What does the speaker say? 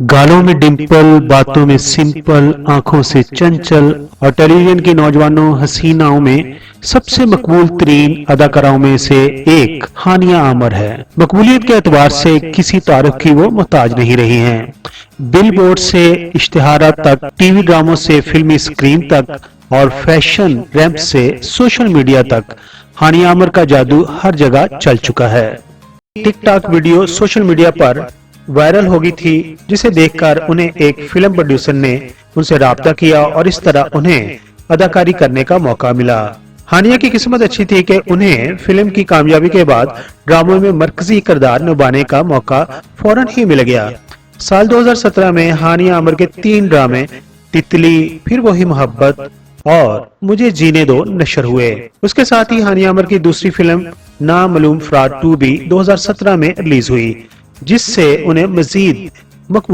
गालों में डिंपल, बातों में सिंपल, आंखों से चंचल और टेलीविजन की नौजवानों हसीनाओं में सबसे मकबूल तरीन अदाकाराओं में से एक हानिया आमर है। मकबूलियत के एतबार से किसी तारीफ की वो मोहताज नहीं रही हैं। बिलबोर्ड से इश्तिहारात तक, टीवी ड्रामों से फिल्मी स्क्रीन तक और फैशन रैंप से सोशल मीडिया तक हानिया आमर का जादू हर जगह चल चुका है। टिकटॉक वीडियो सोशल मीडिया पर वायरल हो गई थी, जिसे देखकर उन्हें एक फिल्म प्रोड्यूसर ने उनसे राब्ता किया और इस तरह उन्हें अदाकारी करने का मौका मिला। हानिया की किस्मत अच्छी थी कि उन्हें फिल्म की कामयाबी के बाद ड्रामों में मरकजी किरदार निभाने का मौका फौरन ही मिल गया। साल 2017 में हानिया आमर के 3 ड्रामे तितली, फिर वही मोहब्बत और मुझे जीने दो नशर हुए। उसके साथ ही हानिया आमर की दूसरी फिल्म नामालूम फ्रॉड 2 भी 2017 में रिलीज हुई, जिससे उन्हें मजीद मकबूल